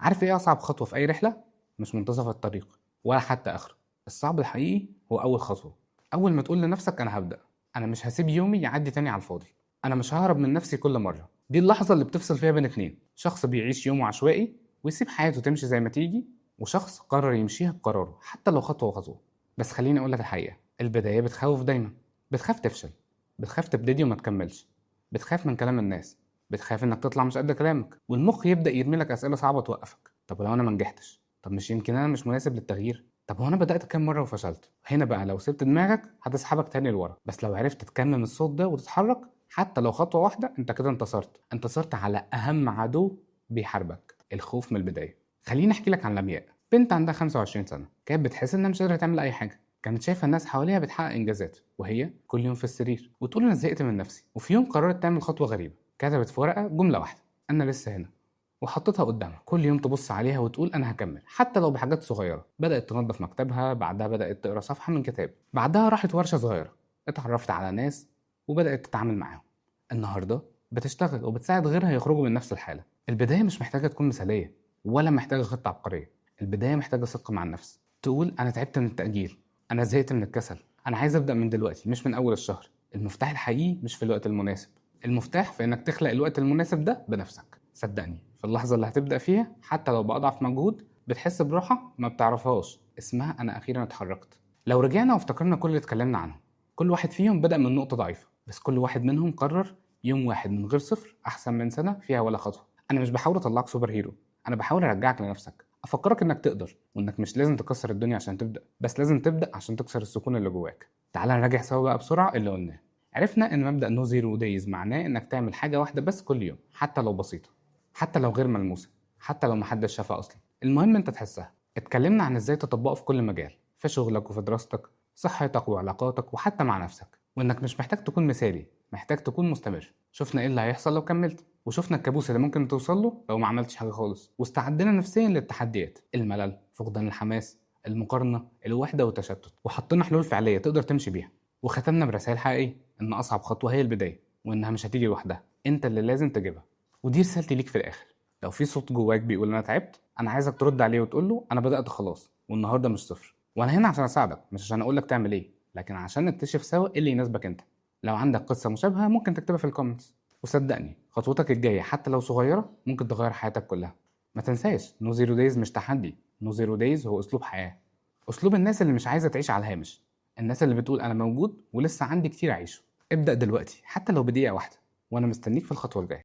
عارف ايه اصعب خطوه في اي رحله؟ مش منتصف الطريق ولا حتى اخره. الصعب الحقيقي هو اول خطوه. اول ما تقول لنفسك انا هبدا، انا مش هسيب يومي يعدي تاني على الفاضي، انا مش ههرب من نفسي كل مره. دي اللحظه اللي بتفصل فيها بين اتنين: شخص بيعيش يومه عشوائي ويسيب حياته تمشي زي ما تيجي، وشخص قرر يمشيها بقراره حتى لو خطوه خطوه. بس خليني اقول لك الحقيقه، البدايه بتخوف دايما. بتخاف تفشل، بتخاف تبتدي وما تكملش، بتخاف من كلام الناس، بتخاف انك تطلع مش قد كلامك، والمخ يبدا يرمي لك اسئله صعبه توقفك. طب ولو انا ما نجحتش؟ طب مش يمكن انا مش مناسب للتغيير؟ طب هو انا بدات كام مره وفشلت؟ هنا بقى لو سبت دماغك هتسحبك تاني لورا. بس لو عرفت تكمل الصوت ده وتتحرك حتى لو خطوه واحده، انت كده انتصرت على اهم عدو بيحاربك: الخوف من البدايه. خليني احكي لك عن لمياء، بنت عندها 25 سنه، كانت بتحس انها مش قادره تعمل اي حاجه. كانت شايفه الناس حواليها بتحقق انجازات وهي كل يوم في السرير وتقول انا زهقت من نفسي. وفي يوم قررت تعمل خطوه غريبه، كتبت في ورقه جمله واحده: انا لسه هنا، وحطيتها قدامها. كل يوم تبص عليها وتقول انا هكمل حتى لو بحاجات صغيره. بدات تنظف مكتبها، بعدها بدات تقرا صفحه من كتاب، بعدها راحت ورشه صغيره، اتعرفت على ناس وبدات تتعامل معاهم. النهارده بتشتغل وبتساعد غيرها يخرجوا من نفس الحاله. البدايه مش محتاجه تكون مثاليه ولا محتاجه خطه عبقريه. البدايه محتاجه ثقه مع النفس، تقول انا تعبت من التاجيل، انا زهقت من الكسل، انا عايز ابدا من دلوقتي مش من اول الشهر. المفتاح الحقيقي مش في الوقت المناسب، المفتاح في انك تخلق الوقت المناسب ده بنفسك. صدقني في اللحظه اللي هتبدا فيها حتى لو باضعف مجهود بتحس براحه ما بتعرفهاش، اسمها انا اخيرا اتحركت. لو رجعنا وافتكرنا كل اللي اتكلمنا عنه، كل واحد فيهم بدا من نقطه ضعيفه، بس كل واحد منهم قرر يوم واحد من غير صفر احسن من سنه فيها ولا خطوه. انا مش بحاول اطلعك سوبر هيرو، انا بحاول ارجعك لنفسك، افكرك انك تقدر وانك مش لازم تكسر الدنيا عشان تبدا، بس لازم تبدا عشان تكسر السكون اللي جواك. تعال نراجع سوا بقى بسرعه اللي قلناه. عرفنا ان مبدا نو زيرو دايز معناه انك تعمل حاجه واحده بس كل يوم، حتى لو بسيطه، حتى لو غير ملموسه، حتى لو محدش شافها اصلا، المهم انت تحسها. اتكلمنا عن ازاي تطبقه في كل مجال، في شغلك وفي دراستك، صحتك وعلاقاتك وحتى مع نفسك، وانك مش محتاج تكون مثالي، محتاج تكون مستمر. شفنا ايه اللي هيحصل لو كملت، وشفنا الكابوس اللي ممكن توصل له لو ما عملتش حاجه خالص، واستعدنا نفسيا للتحديات: الملل، فقدان الحماس، المقارنه، الوحده والتشتت، وحطينا حلول فعليه تقدر تمشي بيها. وختمنا برسائل حقيقيه: ان اصعب خطوه هي البدايه، وانها مش هتيجي لوحدها، انت اللي لازم تجيبها. ودي رسالتي ليك في الاخر: لو في صوت جواك بيقول انا تعبت، انا عايزك ترد عليه وتقول له انا بدات خلاص، والنهارده مش صفر. وانا هنا عشان اساعدك، مش عشان اقول لك تعمل ايه، لكن عشان نكتشف سوا ايه اللي يناسبك انت. لو عندك قصه مشابهه ممكن تكتبها في الكومنتس، وصدقني خطوتك الجايه حتى لو صغيره ممكن تغير حياتك كلها. ما تنساش، نو زيرو دايز مش تحدي، نو زيرو دايز هو اسلوب حياه، اسلوب الناس اللي مش عايزه تعيش على الهامش، الناس اللي بتقول انا موجود ولسه عندي كتير اعيشه. ابدا دلوقتي حتى لو بدقيقه واحده، وانا مستنيك في الخطوه الجايه.